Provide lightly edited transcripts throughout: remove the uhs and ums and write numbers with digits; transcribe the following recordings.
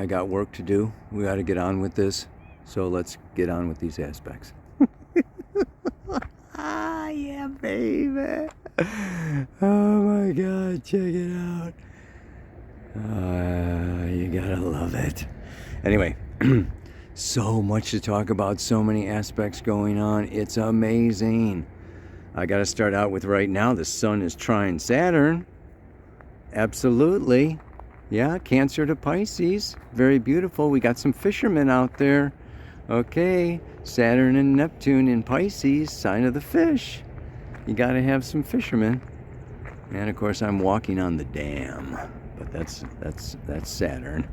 I got work to do. We got to get on with this. So let's get on with these aspects. Yeah, baby. Oh my God, check it out. You gotta love it. Anyway, so much to talk about, so many aspects going on. It's amazing. I gotta start out with right now, the sun is trine Saturn. Absolutely. Yeah, Cancer to Pisces. Very beautiful. We got some fishermen out there. Okay, Saturn and Neptune in Pisces, sign of the fish. You got to have some fishermen. And of course, I'm walking on the dam, but that's Saturn.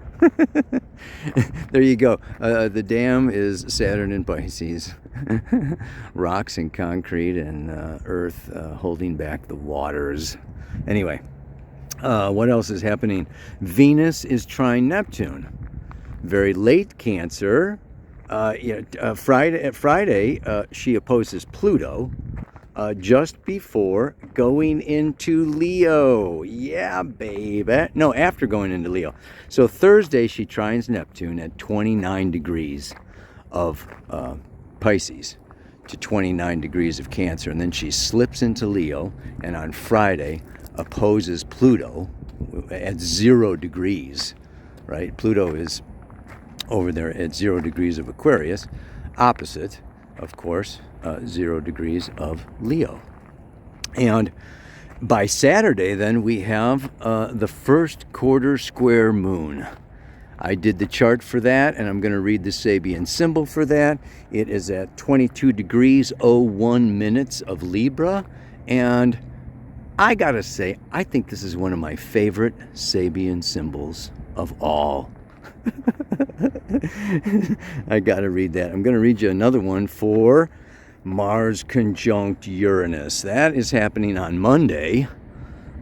There you go. The dam is Saturn in Pisces. Rocks and concrete and earth holding back the waters. Anyway, what else is happening? Venus is trine Neptune. Very late Cancer. Friday, she opposes Pluto just before going into Leo. Yeah, baby. No, after going into Leo. So Thursday, she trines Neptune at 29 degrees of Pisces to 29 degrees of Cancer. And then she slips into Leo, and on Friday, opposes Pluto at 0 degrees, right? Pluto is over there at 0 degrees of Aquarius, opposite, of course, 0 degrees of Leo. And by Saturday, then, we have the first quarter square moon. I did the chart for that, and I'm going to read the Sabian symbol for that. It is at 22 degrees 01 minutes of Libra, and I got to say, I think this is one of my favorite Sabian symbols of all. I gotta read that. I'm gonna read you another one for Mars conjunct Uranus. That is happening on Monday.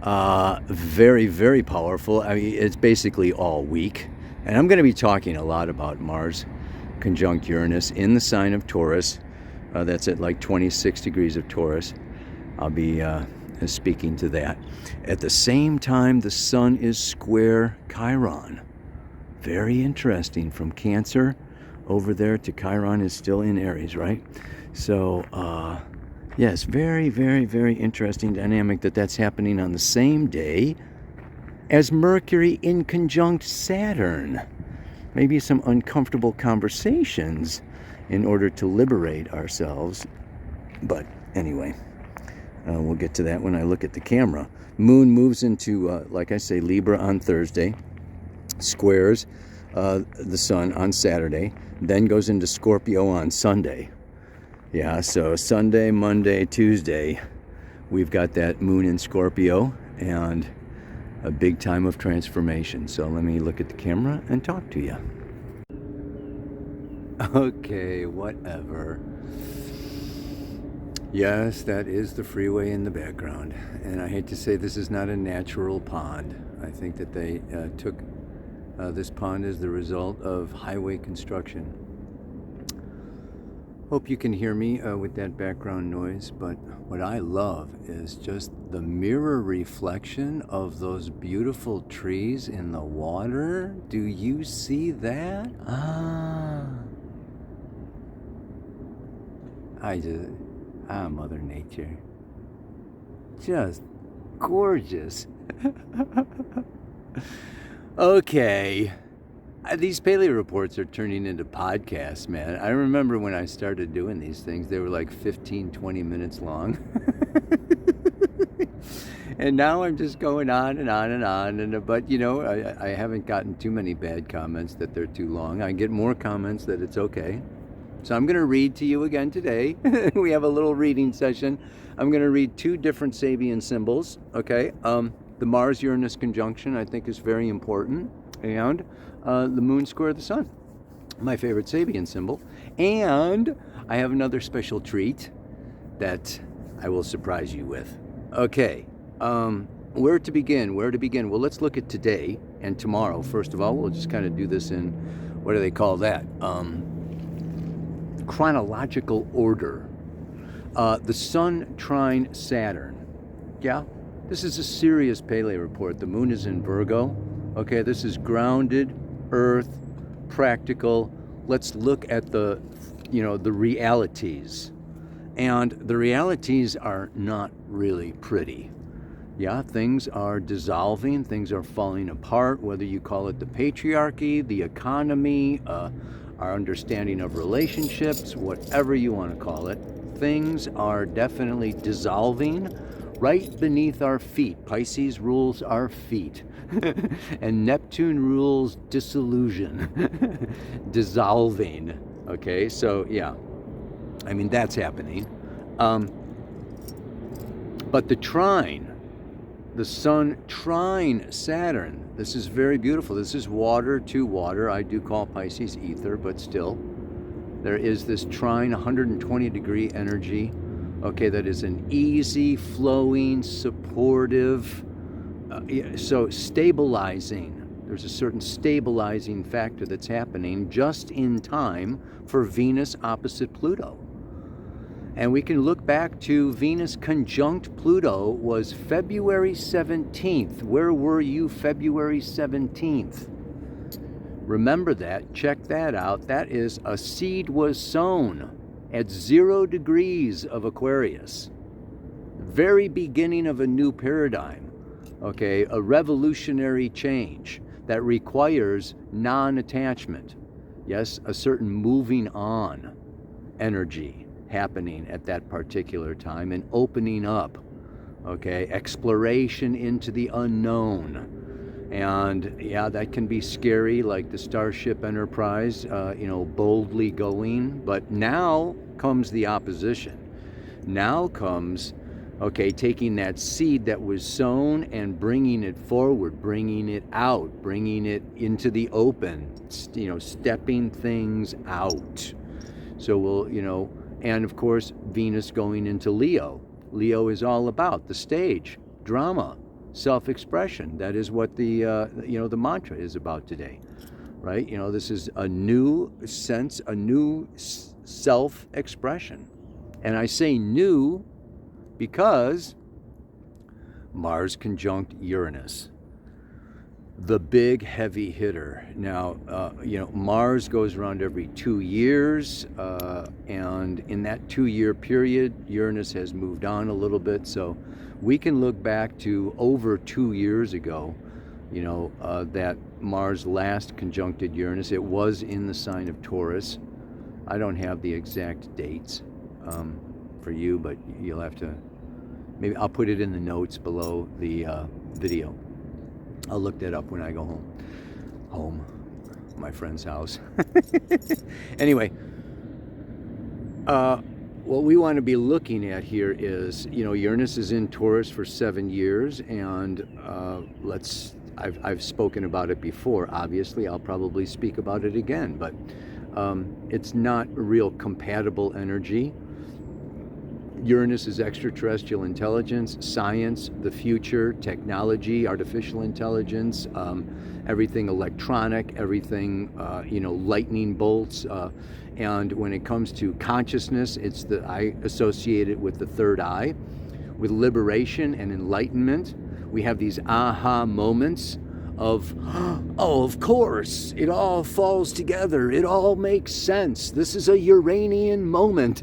Very, very powerful. I mean, it's basically all week. And I'm gonna be talking a lot about Mars conjunct Uranus in the sign of Taurus. That's at like 26 degrees of Taurus. I'll be speaking to that. At the same time, the sun is square Chiron. Very interesting. From Cancer over there to Chiron is still in Aries, right? So, yes, very, very, very interesting dynamic that's happening on the same day as Mercury in conjunct Saturn. Maybe some uncomfortable conversations in order to liberate ourselves. But anyway, we'll get to that when I look at the camera. Moon moves into, like I say, Libra on Thursday. Squares the sun on Saturday, then goes into Scorpio on Sunday. Yeah, so Sunday, Monday, Tuesday, we've got that moon in Scorpio and a big time of transformation. So let me look at the camera and talk to you. Okay, whatever. Yes, that is the freeway in the background. And I hate to say this is not a natural pond. I think that they took this pond is the result of highway construction. Hope you can hear me with that background noise, but what I love is just the mirror reflection of those beautiful trees in the water. Do you see that? Mother Nature. Just gorgeous. Okay. These paleo reports are turning into podcasts, man. I remember when I started doing these things, they were like 15, 20 minutes long. And now I'm just going on and on and on. But, you know, I haven't gotten too many bad comments that they're too long. I get more comments that it's okay. So I'm going to read to you again today. We have a little reading session. I'm going to read 2 different Sabian symbols, okay? The Mars-Uranus conjunction, I think, is very important. And the moon square the sun, my favorite Sabian symbol. And I have another special treat that I will surprise you with. Okay, where to begin? Well, let's look at today and tomorrow. First of all, we'll just kind of do this in, what do they call that? Chronological order. The sun trine Saturn. Yeah, this is a serious paleo report. The moon is in Virgo. Okay, this is grounded, earth, practical. Let's look at the realities. And the realities are not really pretty. Yeah, things are dissolving, things are falling apart, whether you call it the patriarchy, the economy, our understanding of relationships, whatever you want to call it. Things are definitely dissolving right beneath our feet. Pisces rules our feet. And Neptune rules dissolution, dissolving. Okay, so yeah, I mean, that's happening. But the trine, the sun trine Saturn, this is very beautiful. This is water to water. I do call Pisces ether, but still, there is this trine 120 degree energy, okay, that is an easy flowing, supportive, so stabilizing. There's a certain stabilizing factor that's happening just in time for Venus opposite Pluto. And we can look back to Venus conjunct Pluto was February 17th. Where were you February 17th? Remember that. Check that out. That is a seed was sown at 0 degrees of Aquarius. Very beginning of a new paradigm. Okay, a revolutionary change that requires non-attachment. Yes, a certain moving on energy happening at that particular time and opening up, okay, exploration into the unknown. And yeah, that can be scary, like the Starship Enterprise, boldly going. But now comes the opposition. Now comes, okay, taking that seed that was sown and bringing it forward, bringing it out, bringing it into the open, stepping things out. So we'll, and of course, Venus going into Leo. Leo is all about the stage, drama, self-expression. That is what the mantra is about today, right? This is a new sense, a new self-expression. And I say new because Mars conjunct Uranus, the big heavy hitter. Now, Mars goes around every 2 years, and in that 2-year period, Uranus has moved on a little bit. So we can look back to over 2 years ago, that Mars last conjuncted Uranus. It was in the sign of Taurus. I don't have the exact dates for you, but you'll have to, maybe I'll put it in the notes below the video. I'll look that up when I go home, my friend's house. Anyway, what we want to be looking at here is, Uranus is in Taurus for 7 years, and I've spoken about it before. Obviously, I'll probably speak about it again, but it's not a real compatible energy. Uranus is extraterrestrial intelligence, science, the future, technology, artificial intelligence, everything electronic, everything, lightning bolts. And when it comes to consciousness, I associate it with the third eye, with liberation and enlightenment. We have these aha moments of, oh, of course, it all falls together. It all makes sense. This is a Uranian moment.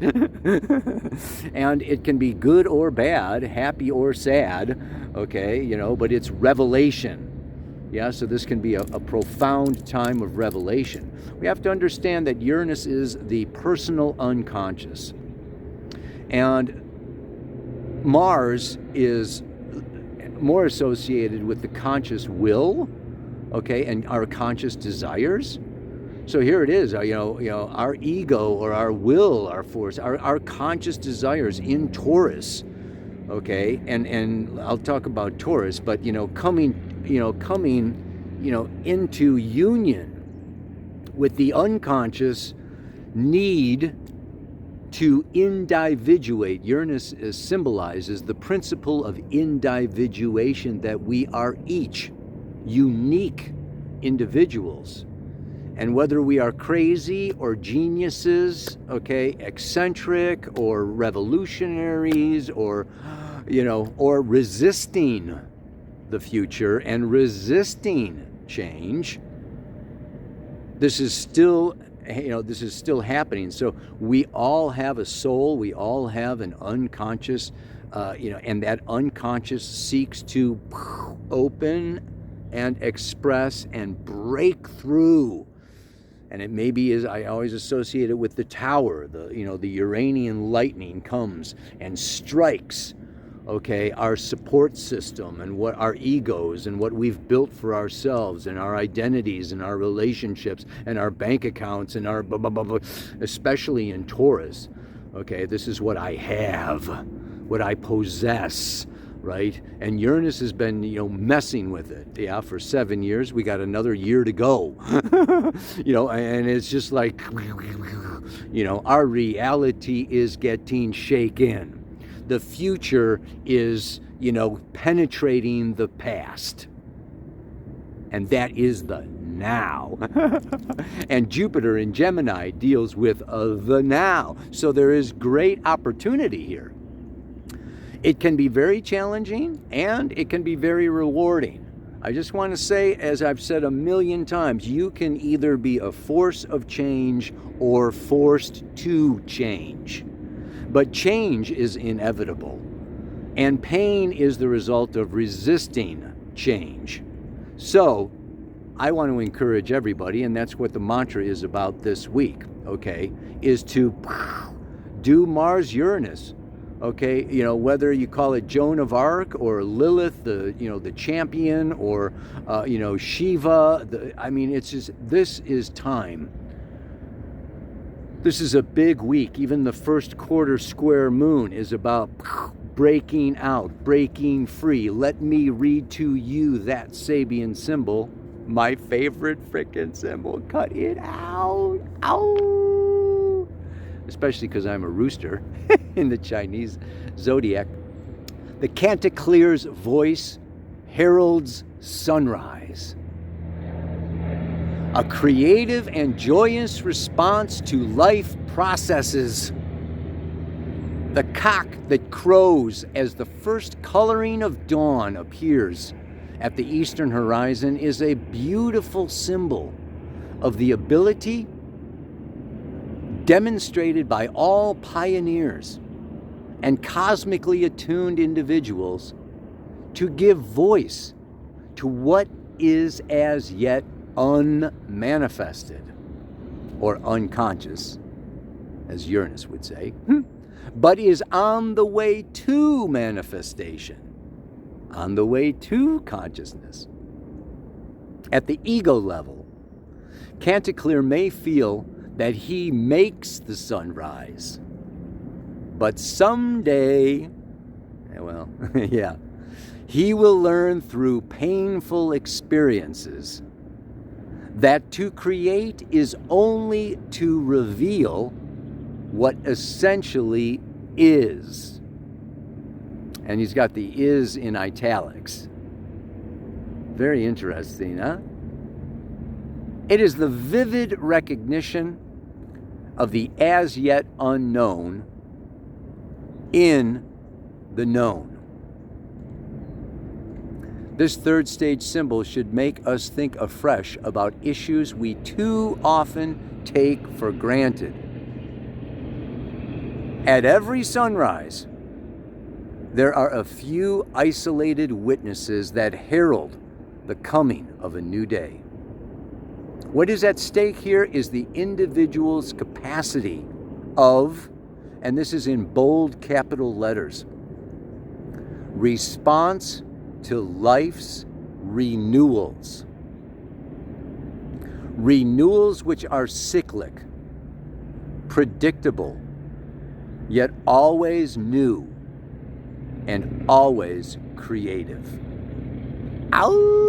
And it can be good or bad, happy or sad, okay, but it's revelation. Yeah, so this can be a profound time of revelation. We have to understand that Uranus is the personal unconscious. And Mars is more associated with the conscious will, okay, and our conscious desires. So here it is, our ego or our will, our force, our conscious desires in Taurus, okay, and I'll talk about Taurus, but coming into union with the unconscious need to individuate. Uranus symbolizes the principle of individuation, that we are each unique individuals. And whether we are crazy or geniuses, okay, eccentric or revolutionaries, or resisting the future and resisting change, This is still, this is still happening. So we all have a soul. We all have an unconscious, and that unconscious seeks to open and express and break through. And it maybe is, I always associate it with the tower. The Uranian lightning comes and strikes, okay, our support system and what our egos and what we've built for ourselves and our identities and our relationships and our bank accounts and our blah, blah, blah, blah, especially in Taurus. Okay, this is what I have, what I possess, right? And Uranus has been, messing with it, for 7 years. We got another year to go, and it's just like, our reality is getting shaken. The future is, penetrating the past. And that is the now. And Jupiter in Gemini deals with the now. So there is great opportunity here. It can be very challenging and it can be very rewarding. I just want to say, as I've said a million times, you can either be a force of change or forced to change. But change is inevitable, and pain is the result of resisting change. So I want to encourage everybody, and that's what the mantra is about this week, okay, is to do Mars-Uranus, okay, whether you call it Joan of Arc or Lilith, the champion, or, Shiva, it's just, this is time. This is a big week. Even the first quarter square moon is about breaking out, breaking free. Let me read to you that Sabian symbol, my favorite frickin' symbol. Cut it out. Ow! Especially because I'm a rooster in the Chinese zodiac. The Chanticleer's voice heralds sunrise. A creative and joyous response to life processes. The cock that crows as the first coloring of dawn appears at the eastern horizon is a beautiful symbol of the ability demonstrated by all pioneers and cosmically attuned individuals to give voice to what is as yet unmanifested, or unconscious, as Uranus would say, but is on the way to manifestation, on the way to consciousness. At the ego level, Chanticleer may feel that he makes the sunrise, but someday, he will learn through painful experiences that to create is only to reveal what essentially is. And he's got the is in italics. Very interesting, huh? It is the vivid recognition of the as yet unknown in the known. This third stage symbol should make us think afresh about issues we too often take for granted. At every sunrise, there are a few isolated witnesses that herald the coming of a new day. What is at stake here is the individual's capacity of, and this is in bold capital letters, response to life's renewals. Renewals which are cyclic, predictable, yet always new and always creative. Ow!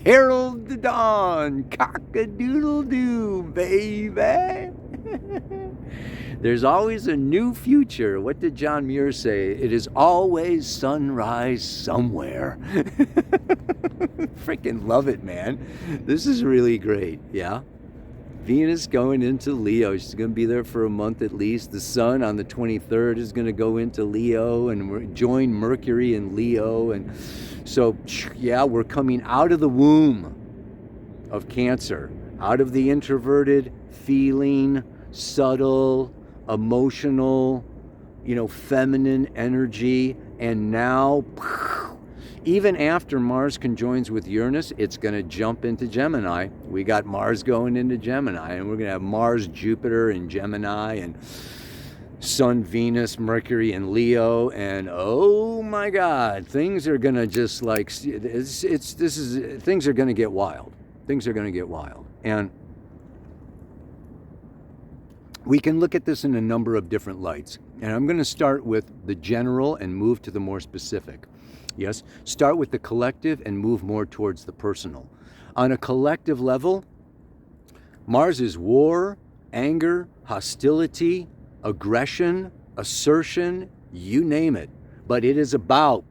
Herald the dawn, cock-a-doodle-doo, baby. There's always a new future. What did John Muir say? It is always sunrise somewhere. Freaking love it, man. This is really great, yeah? Venus going into Leo. She's going to be there for a month at least. The Sun on the 23rd is going to go into Leo and join Mercury in Leo. And so, yeah, we're coming out of the womb of Cancer, out of the introverted, feeling, subtle, emotional, feminine energy. And now, even after Mars conjoins with Uranus, it's going to jump into Gemini. We got Mars going into Gemini, and we're going to have Mars, Jupiter in Gemini, and Sun, Venus, Mercury in Leo. And oh my God, things are going to just like, things are going to get wild. Things are going to get wild. And we can look at this in a number of different lights. And I'm going to start with the general and move to the more specific. Yes, start with the collective and move more towards the personal. On a collective level, Mars is war, anger, hostility, aggression, assertion, you name it. But it is about,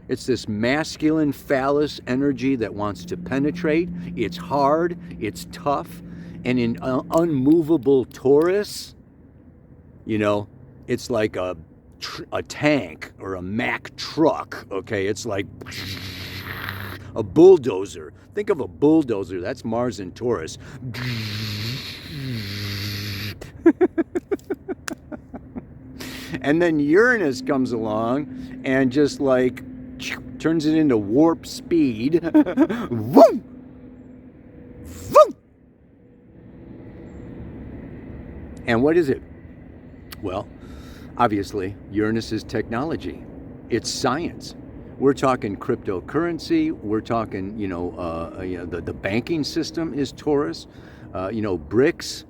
it's this masculine phallus energy that wants to penetrate. It's hard, it's tough. And in unmovable Taurus, it's like a tank or a Mack truck, okay? It's like a bulldozer. Think of a bulldozer. That's Mars in Taurus. And then Uranus comes along and just like turns it into warp speed. Vroom! Vroom! And what is it? Well, obviously, Uranus is technology. It's science. We're talking cryptocurrency. We're talking, the banking system is Taurus. BRICS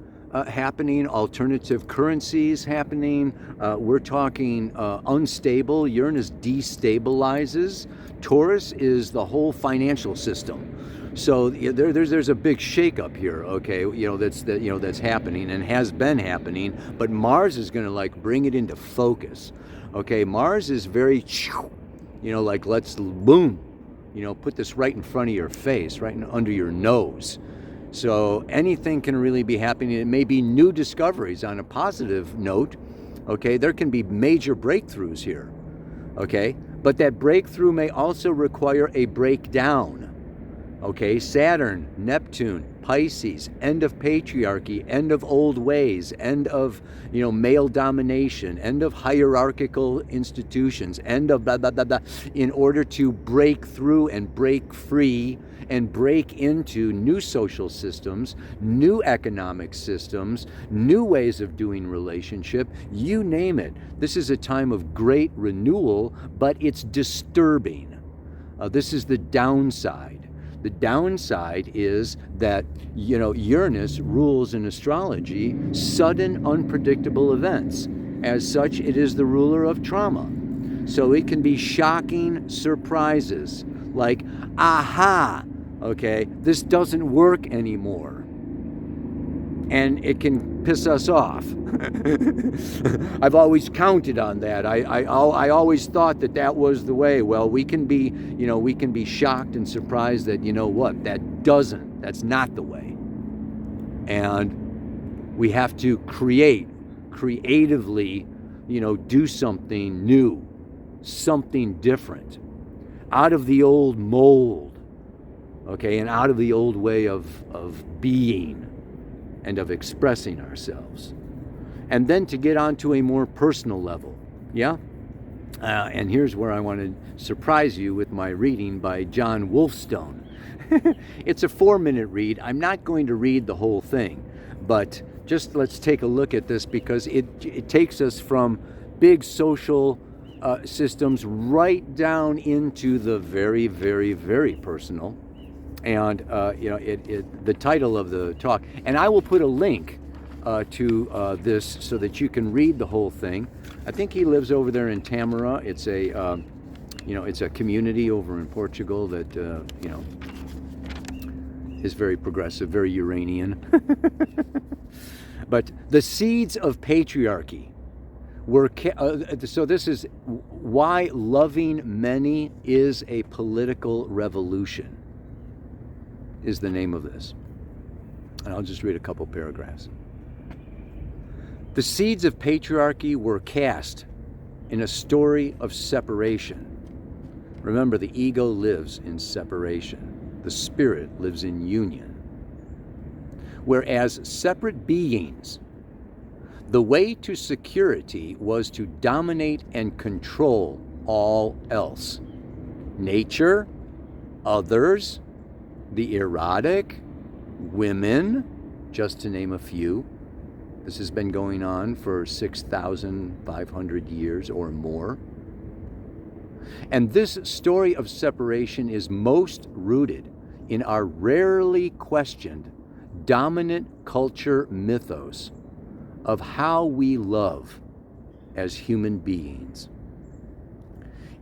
happening, alternative currencies happening. We're talking unstable. Uranus destabilizes. Taurus is the whole financial system. So there's a big shakeup here, okay? That's happening and has been happening. But Mars is going to like bring it into focus, okay? Mars is very, like let's boom, put this right in front of your face, right under your nose. So anything can really be happening. It may be new discoveries on a positive note, okay? There can be major breakthroughs here, okay? But that breakthrough may also require a breakdown. Okay, Saturn, Neptune, Pisces, end of patriarchy, end of old ways, end of, male domination, end of hierarchical institutions, end of blah, blah, blah, blah, in order to break through and break free and break into new social systems, new economic systems, new ways of doing relationship, you name it. This is a time of great renewal, but it's disturbing. This is the downside. The downside is that, Uranus rules in astrology sudden, unpredictable events. As such, it is the ruler of trauma. So it can be shocking surprises, like, aha, okay, this doesn't work anymore. And it can piss us off. I've always counted on that. I always thought that was the way. Well, we can be shocked and surprised that, that's not the way. And we have to creatively, do something new, something different, out of the old mold, okay, and out of the old way of being and of expressing ourselves. And then to get onto a more personal level, yeah? And here's where I want to surprise you with my reading by John Wolfstone. It's a 4-minute read. I'm not going to read the whole thing, but just let's take a look at this because it takes us from big social systems right down into the very, very, very personal. And, the title of the talk, and I will put a link to this so that you can read the whole thing. I think he lives over there in Tamara. It's a community over in Portugal that, is very progressive, very Uranian. But the seeds of patriarchy were, so this is why loving many is a political revolution. Is the name of this. And I'll just read a couple paragraphs. The seeds of patriarchy were cast in a story of separation. Remember, the ego lives in separation. The spirit lives in union. Whereas separate beings, the way to security was to dominate and control all else. Nature, others, the erotic, women, just to name a few. This has been going on for 6,500 years or more. And this story of separation is most rooted in our rarely questioned dominant culture mythos of how we love as human beings.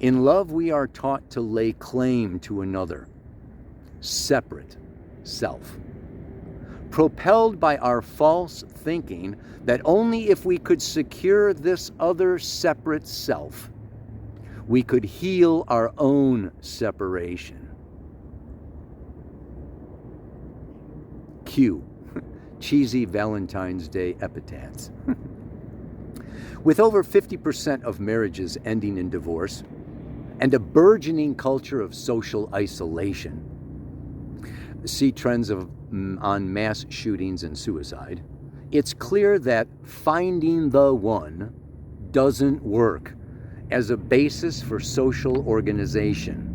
In love, we are taught to lay claim to another, separate self, propelled by our false thinking that only if we could secure this other separate self, we could heal our own separation. Cue cheesy Valentine's Day epitaphs. With over 50% of marriages ending in divorce and a burgeoning culture of social isolation, see trends on mass shootings and suicide, it's clear that finding the one doesn't work as a basis for social organization.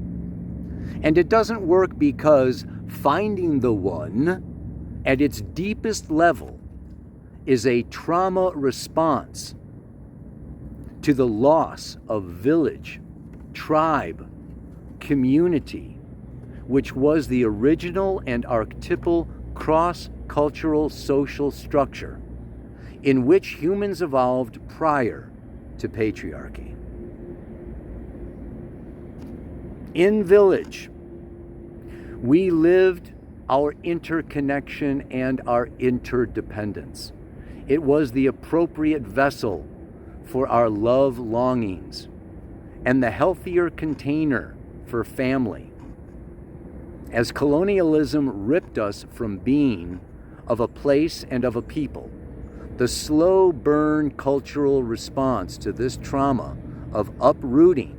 And it doesn't work because finding the one at its deepest level is a trauma response to the loss of village, tribe, community, which was the original and archetypal cross-cultural social structure in which humans evolved prior to patriarchy. In village, we lived our interconnection and our interdependence. It was the appropriate vessel for our love longings and the healthier container for family. As colonialism ripped us from being of a place and of a people, the slow burn cultural response to this trauma of uprooting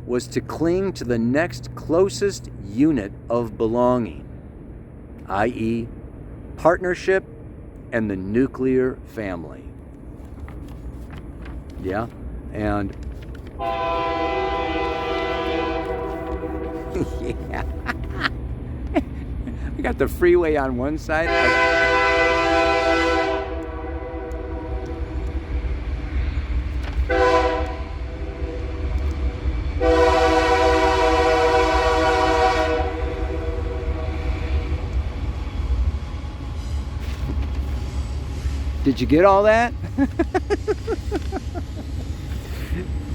was to cling to the next closest unit of belonging, i.e., partnership and the nuclear family. Yeah, and yeah, we got the freeway on one side. Did you get all that?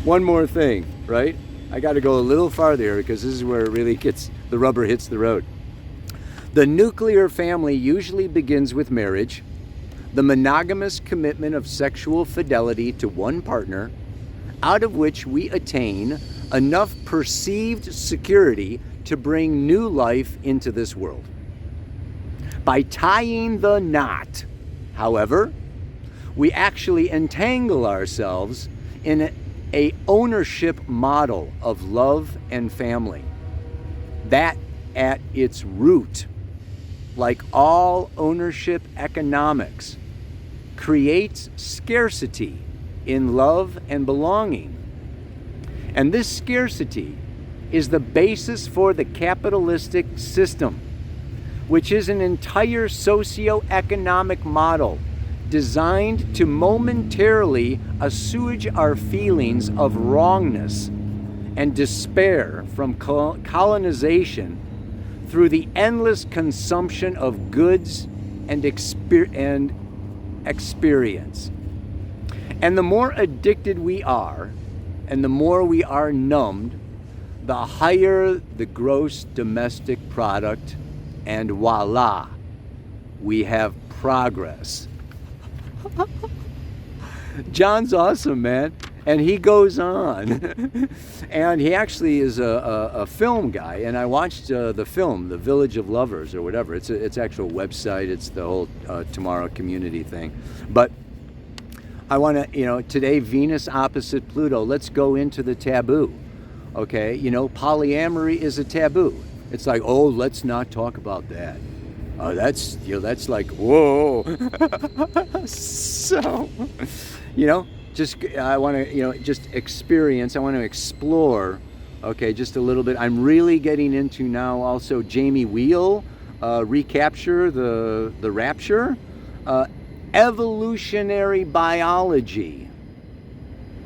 One more thing, right? I got to go a little farther because this is where it really the rubber hits the road. The nuclear family usually begins with marriage, the monogamous commitment of sexual fidelity to one partner, out of which we attain enough perceived security to bring new life into this world. By tying the knot, however, we actually entangle ourselves in a ownership model of love and family. That at its root, like all ownership economics, creates scarcity in love and belonging. And this scarcity is the basis for the capitalistic system, which is an entire socio-economic model designed to momentarily assuage our feelings of wrongness and despair from colonization through the endless consumption of goods and experience. And the more addicted we are, and the more we are numbed, the higher the gross domestic product, and voila, we have progress. John's awesome, man. And he goes on. And he actually is a film guy. And I watched the film, The Village of Lovers or whatever. It's actual website. It's the whole Tomorrow community thing. But I want to, today Venus opposite Pluto. Let's go into the taboo. Okay, polyamory is a taboo. It's like, oh, let's not talk about that. That's like, whoa. So, I want to, just experience. I want to explore. Okay, just a little bit. I'm really getting into now also Jamie Wheel, recapture the rapture, evolutionary biology.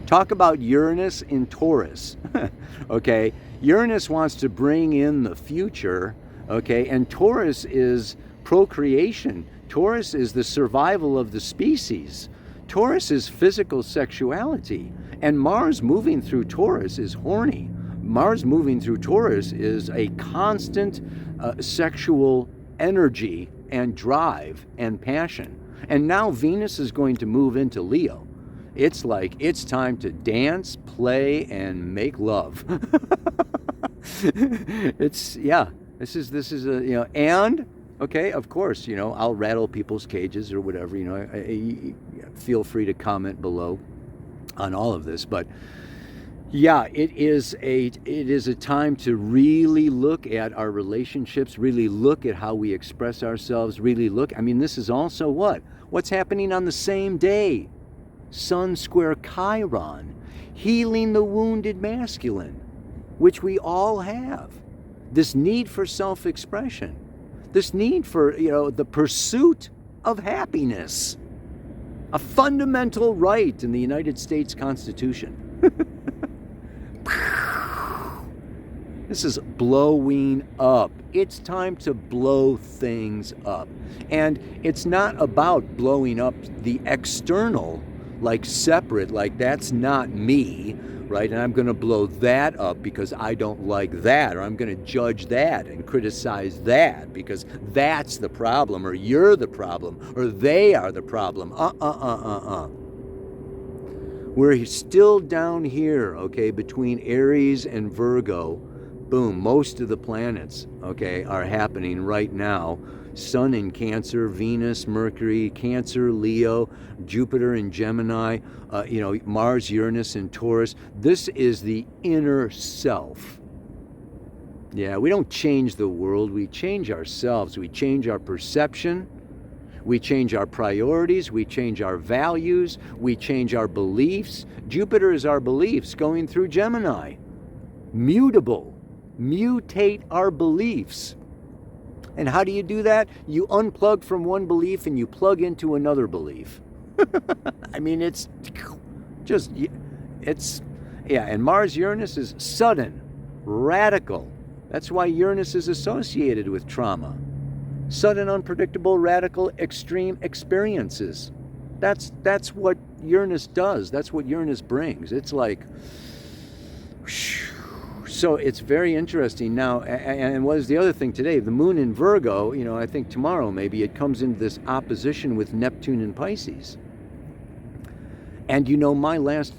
Talk about Uranus in Taurus. Okay, Uranus wants to bring in the future. Okay, and Taurus is procreation. Taurus is the survival of the species. Taurus is physical sexuality. And Mars moving through Taurus is horny. Mars moving through Taurus is a constant sexual energy and drive and passion. And now Venus is going to move into Leo. It's like it's time to dance, play, and make love. This is a, and okay, of course, I'll rattle people's cages or whatever, feel free to comment below on all of this, but yeah, it is a time to really look at our relationships, really look at how we express ourselves, really look, this is also what's happening on the same day. Sun square Chiron, healing the wounded masculine, which we all have. This need for self-expression, this need for, the pursuit of happiness, a fundamental right in the United States Constitution. This is blowing up. It's time to blow things up. And it's not about blowing up the external, like separate, like that's not me, right? And I'm going to blow that up because I don't like that, or I'm going to judge that and criticize that because that's the problem, or you're the problem, or they are the problem. We're still down here, okay, between Aries and Virgo. Boom, most of the planets, okay, are happening right now. Sun in Cancer, Venus, Mercury, Cancer, Leo, Jupiter in Gemini, Mars, Uranus in Taurus. This is the inner self. Yeah, we don't change the world, we change ourselves. We change our perception, we change our priorities, we change our values, we change our beliefs. Jupiter is our beliefs going through Gemini. Mutable. Mutate our beliefs. And how do you do that? You unplug from one belief and you plug into another belief. And Mars Uranus is sudden, radical. That's why Uranus is associated with trauma. Sudden, unpredictable, radical, extreme experiences. That's what Uranus does. That's what Uranus brings. It's like, so it's very interesting now. And what is the other thing today? The moon in Virgo, I think tomorrow maybe it comes into this opposition with Neptune in Pisces. And my last,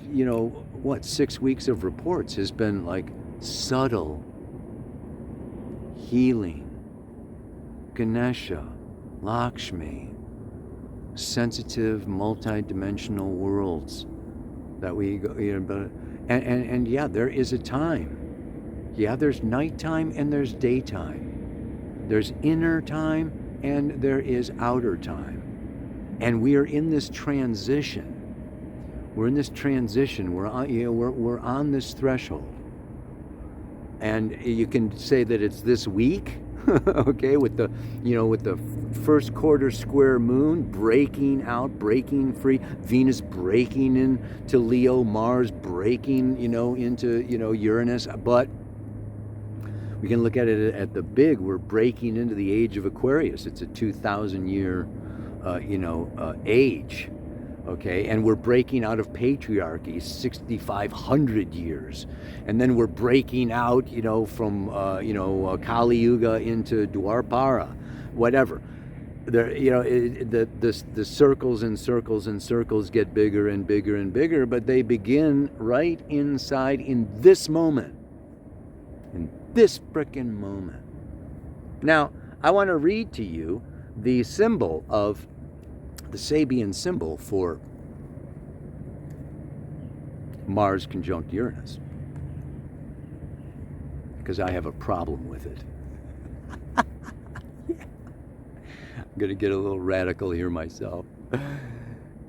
6 weeks of reports has been like subtle healing, Ganesha, Lakshmi, sensitive, multi-dimensional worlds that we go, and yeah, there is a time. Yeah, there's nighttime and there's daytime. There's inner time and there is outer time. And we are in this transition. We're in this transition. We're on this threshold. And you can say that it's this week, okay, with the first quarter square moon breaking out, breaking free, Venus breaking into Leo, Mars breaking, into, Uranus, but we can look at it at the big. We're breaking into the age of Aquarius. It's a 2,000 year, age. Okay, and we're breaking out of patriarchy, 6,500 years, and then we're breaking out, from Kali Yuga into Dwapara, whatever. there, the circles and circles and circles get bigger and bigger and bigger, but they begin right inside in this moment, in this frickin' moment. Now, I want to read to you the symbol of the Sabian symbol for Mars conjunct Uranus, because I have a problem with it. I'm going to get a little radical here myself.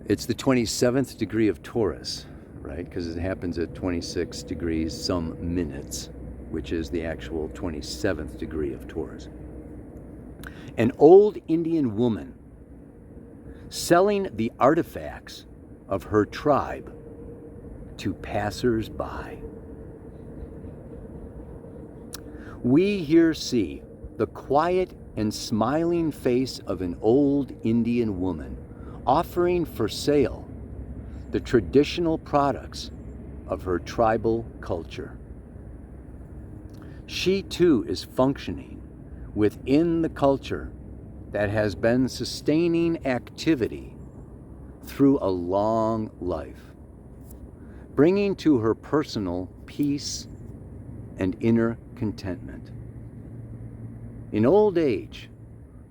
It's the 27th degree of Taurus, right? Because it happens at 26 degrees some minutes, which is the actual 27th degree of Taurus. An old Indian woman selling the artifacts of her tribe to passers-by. We here see the quiet and smiling face of an old Indian woman offering for sale the traditional products of her tribal culture. She too is functioning within the culture that has been sustaining activity through a long life, bringing to her personal peace and inner contentment. In old age,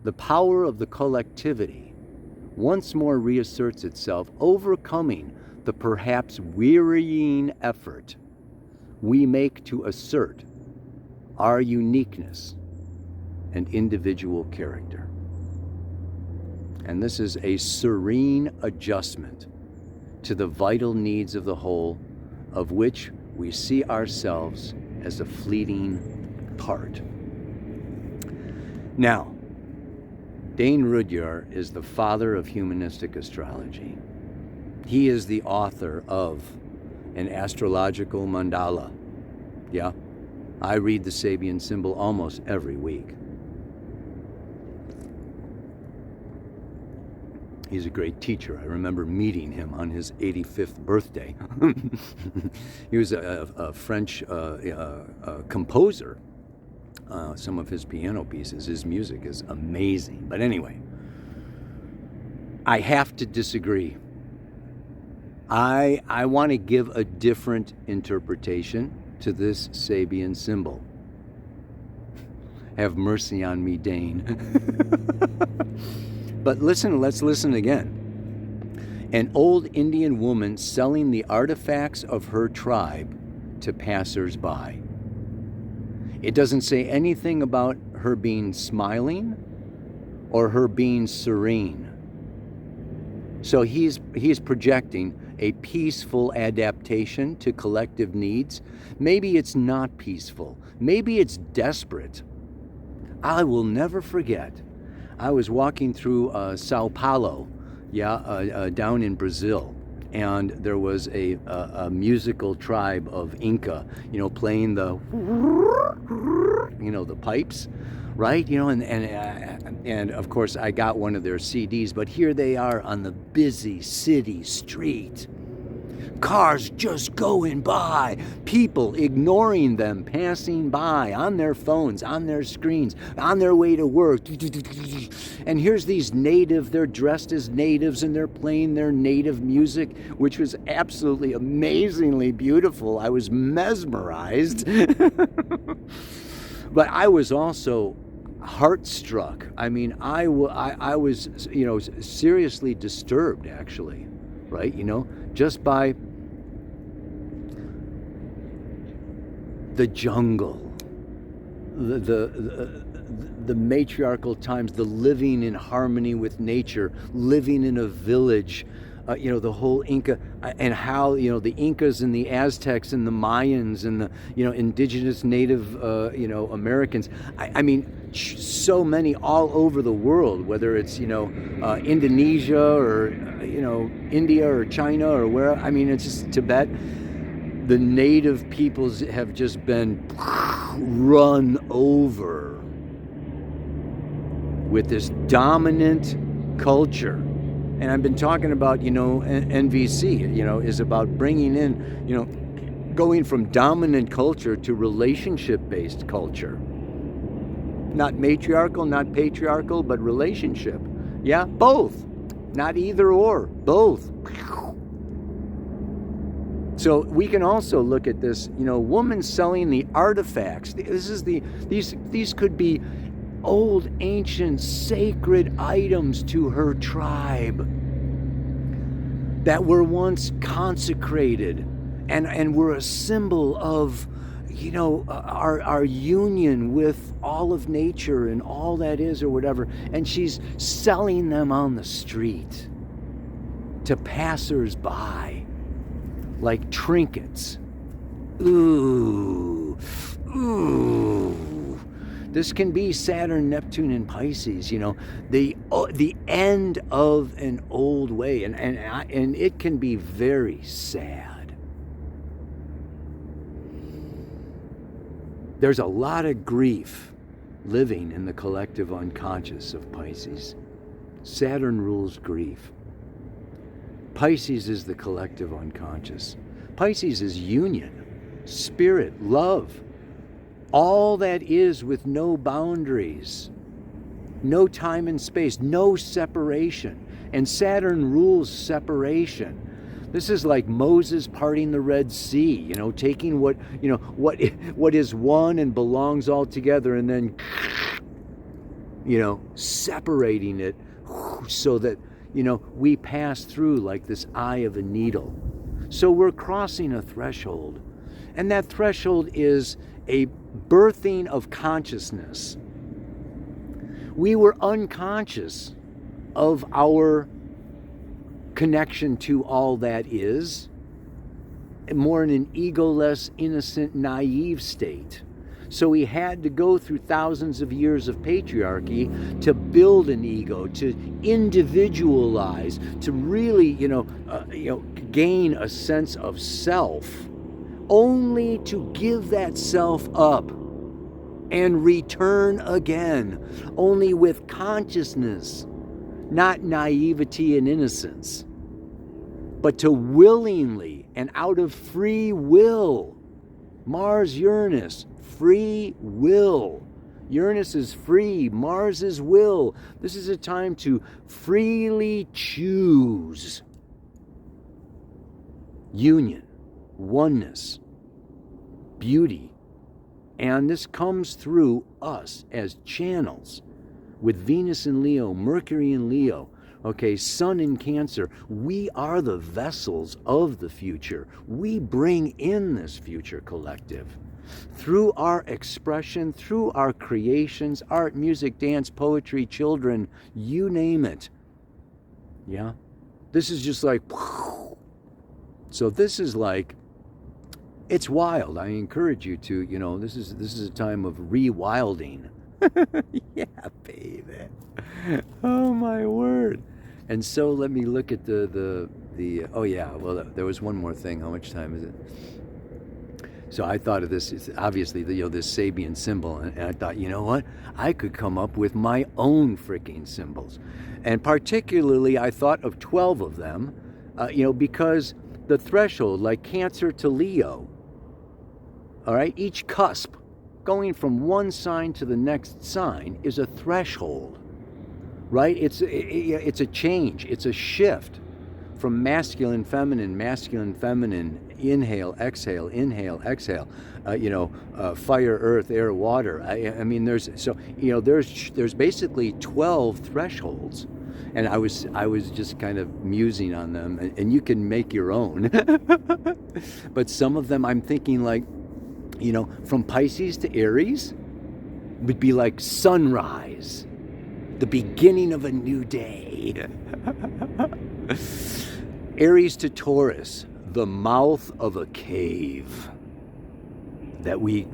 the power of the collectivity once more reasserts itself, overcoming the perhaps wearying effort we make to assert our uniqueness and individual character. And this is a serene adjustment to the vital needs of the whole, of which we see ourselves as a fleeting part. Now, Dane Rudhyar is the father of humanistic astrology. He is the author of an astrological mandala. Yeah, I read the Sabian symbol almost every week. He's a great teacher. I remember meeting him on his 85th birthday. He was a French composer. Some of his piano pieces, his music is amazing. But anyway, I have to disagree. I want to give a different interpretation to this Sabian symbol. Have mercy on me, Dane. But listen, let's listen again. An old Indian woman selling the artifacts of her tribe to passers-by. It doesn't say anything about her being smiling or her being serene. So he's projecting a peaceful adaptation to collective needs. Maybe it's not peaceful. Maybe it's desperate. I will never forget. I was walking through Sao Paulo, down in Brazil, and there was a musical tribe of Inca, playing the pipes, right? And of course I got one of their CDs, but here they are on the busy city street. Cars just going by, people ignoring them, passing by on their phones, on their screens, on their way to work. And here's these they're dressed as natives and they're playing their native music, which was absolutely amazingly beautiful. I was mesmerized. But I was also heartstruck. I mean, I was, seriously disturbed, actually, right? Just by the jungle, the matriarchal times, the living in harmony with nature, living in a village, the whole Inca, and how, the Incas and the Aztecs and the Mayans and the, indigenous native, Americans. I mean, so many all over the world, whether it's, Indonesia or, India or China or where, I mean, it's just Tibet. The native peoples have just been run over with this dominant culture. And I've been talking about, NVC, is about bringing in, going from dominant culture to relationship-based culture. Not matriarchal, not patriarchal, but relationship. Yeah, both. Not either or, both. So we can also look at this, woman selling the artifacts. These could be old, ancient, sacred items to her tribe that were once consecrated and were a symbol of, our union with all of nature and all that is or whatever. And she's selling them on the street to passers-by like trinkets. Ooh. This can be Saturn, Neptune, and Pisces, the end of an old way, and it can be very sad. There's a lot of grief living in the collective unconscious of Pisces. Saturn rules grief. Pisces is the collective unconscious. Pisces is union, spirit, love. All that is with no boundaries, no time and space, no separation. And Saturn rules separation. This is like Moses parting the Red Sea, taking what is one and belongs all together and then, separating it so that, we pass through like this eye of a needle. So we're crossing a threshold. And that threshold is a birthing of consciousness. We were unconscious of our connection to all that is, more in an egoless, innocent, naive state. So we had to go through thousands of years of patriarchy to build an ego, to individualize, to really, gain a sense of self, only to give that self up and return again, only with consciousness, not naivety and innocence, but to willingly and out of free will. Mars, Uranus, free will. Uranus is free, Mars is will. This is a time to freely choose union, oneness, beauty. And this comes through us as channels with Venus in Leo, Mercury in Leo, Sun in Cancer. We are the vessels of the future. We bring in this future collective through our expression, through our creations, art, music, dance, poetry, children, you name it. Yeah? This is just like, so this is like, it's wild. I encourage you to, this is a time of rewilding. Yeah, baby. Oh my word. And so let me look at the oh yeah, well there was one more thing. How much time is it? So I thought of this, it's obviously this Sabian symbol, and I thought, you know what? I could come up with my own freaking symbols. And particularly I thought of 12 of them, because the threshold, like Cancer to Leo, all right, each cusp going from one sign to the next sign is a threshold, right? It's a change. It's a shift from masculine, feminine, inhale, exhale, fire, earth, air, water. I mean, there's basically 12 thresholds. And I was just kind of musing on them, and you can make your own. But some of them I'm thinking like, from Pisces to Aries would be like sunrise, the beginning of a new day. Aries to Taurus, the mouth of a cave. That we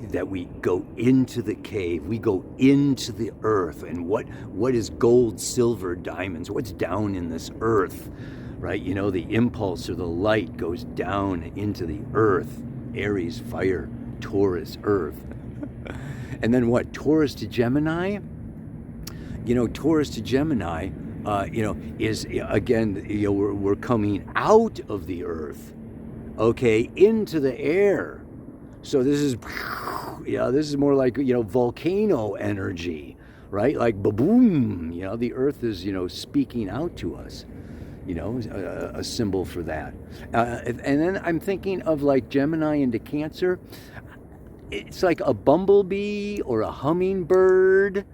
go into the cave, we go into the earth, and what is gold, silver, diamonds, what's down in this earth, right? The impulse or the light goes down into the earth. Aries, fire. Taurus, earth. And then what? Taurus to Gemini? Taurus to Gemini, is, again, we're coming out of the earth, into the air. So this is more like, volcano energy, right? Like boom, you know, the earth is, you know, speaking out to us, you know, a symbol for that. And then I'm thinking of like Gemini into Cancer. It's like a bumblebee or a hummingbird,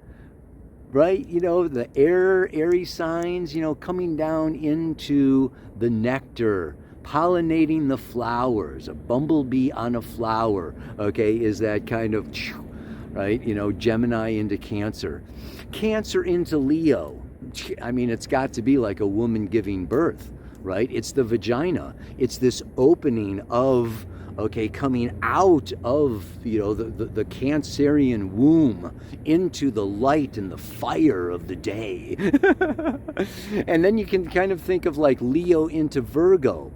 right? You know, the airy signs, you know, coming down into the nectar, pollinating the flowers. A bumblebee on a flower, okay, is that kind of, right? You know, Gemini into Cancer. Cancer into Leo. I mean, it's got to be like a woman giving birth, right? It's the vagina. It's this opening of, okay, coming out of, you know, the Cancerian womb into the light and the fire of the day. And then you can kind of think of like Leo into Virgo.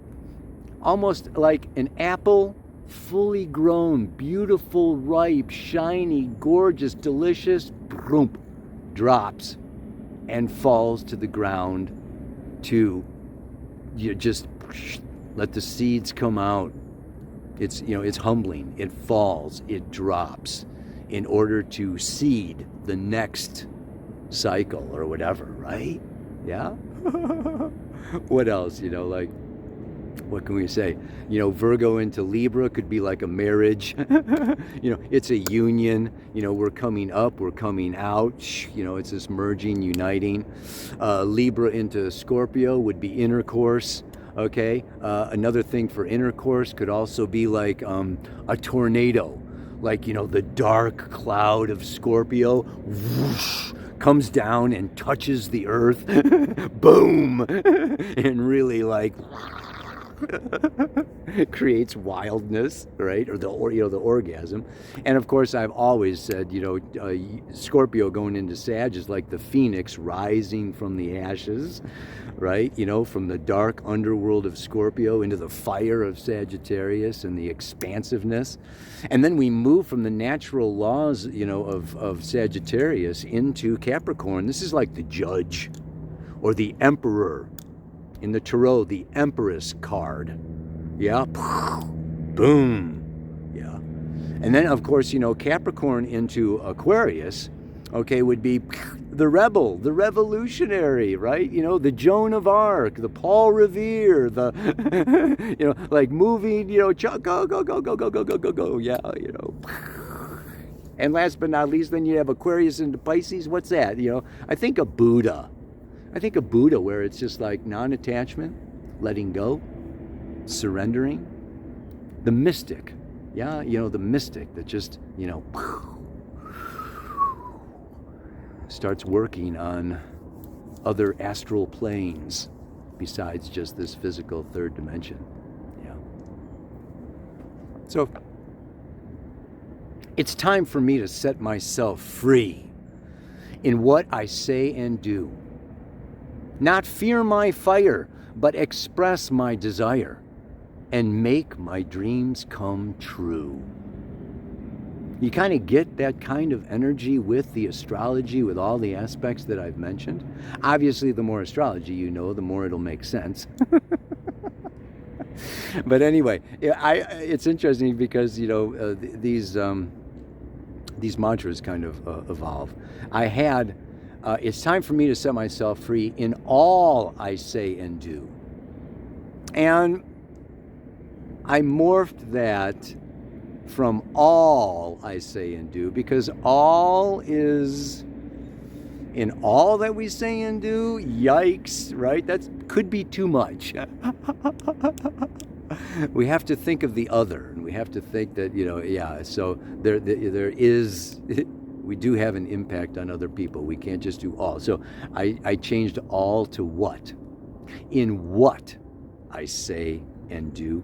Almost like an apple, fully grown, beautiful, ripe, shiny, gorgeous, delicious, boom, drops and falls to the ground to, you just let the seeds come out. It's, you know, it's humbling. It falls, it drops in order to seed the next cycle or whatever, right? Yeah? What else, you know, like, what can we say? You know, Virgo into Libra could be like a marriage. You know, it's a union. You know, we're coming up, we're coming out. You know, it's this merging, uniting. Libra into Scorpio would be intercourse. Okay. Another thing for intercourse could also be like a tornado. Like, you know, the dark cloud of Scorpio whoosh, comes down and touches the earth. Boom. And really like creates wildness, right? Or the orgasm. And of course, I've always said, you know, Scorpio going into Sag is like the phoenix rising from the ashes, right? You know, from the dark underworld of Scorpio into the fire of Sagittarius and the expansiveness. And then we move from the natural laws, you know, of Sagittarius into Capricorn. This is like the judge or the emperor. In the Tarot, the Empress card. Yeah. Boom. Yeah. And then, of course, you know, Capricorn into Aquarius, okay, would be the rebel, the revolutionary, right? You know, the Joan of Arc, the Paul Revere, the, you know, like moving, you know, go, go, go, go, go, go, go, go, go. Yeah, you know. And last but not least, then you have Aquarius into Pisces. What's that? You know, I think of Buddha. I think of Buddha, where it's just like non-attachment, letting go, surrendering. The mystic, yeah, you know, the mystic that just, you know, starts working on other astral planes besides just this physical third dimension. Yeah. So it's time for me to set myself free in what I say and do. Not fear my fire, but express my desire and make my dreams come true. You kind of get that kind of energy with the astrology, with all the aspects that I've mentioned. Obviously, the more astrology you know, the more it'll make sense. But anyway, it's interesting because, you know, these mantras kind of evolve. I had... it's time for me to set myself free in all I say and do. And I morphed that from all I say and do, because all is in all that we say and do. Yikes, right? That could be too much. We have to think of the other, and we have to think that, you know, yeah, so there is... We do have an impact on other people. We can't just do all. So I changed all to what? In what I say and do.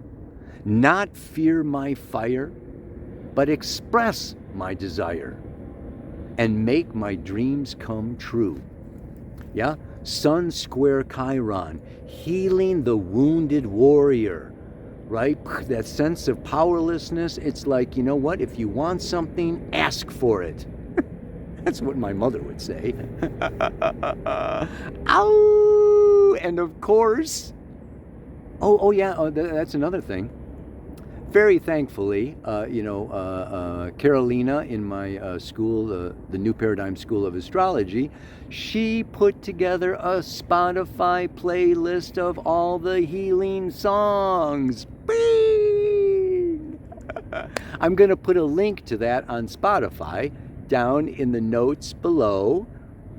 Not fear my fire, but express my desire and make my dreams come true. Yeah? Sun square Chiron, healing the wounded warrior. Right? That sense of powerlessness. It's like, you know what? If you want something, ask for it. That's what my mother would say. Ow! And of course, that's another thing. very thankfully, Carolina in my school, the New Paradigm School of Astrology, she put together a Spotify playlist of all the healing songs. Bing! I'm going to put a link to that on Spotify down in the notes below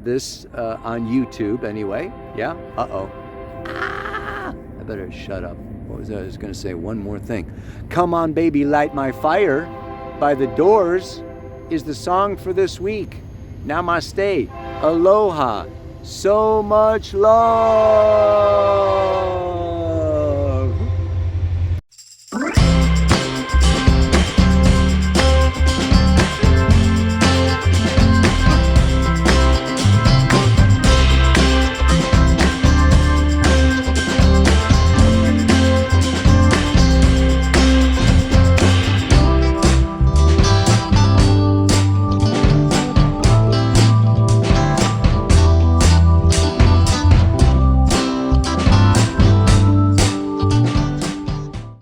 this on YouTube anyway. Yeah? Uh-oh. Ah! I better shut up. What was I was going to say? One more thing. Come On Baby Light My Fire by The Doors is the song for this week. Namaste. Aloha. So much love.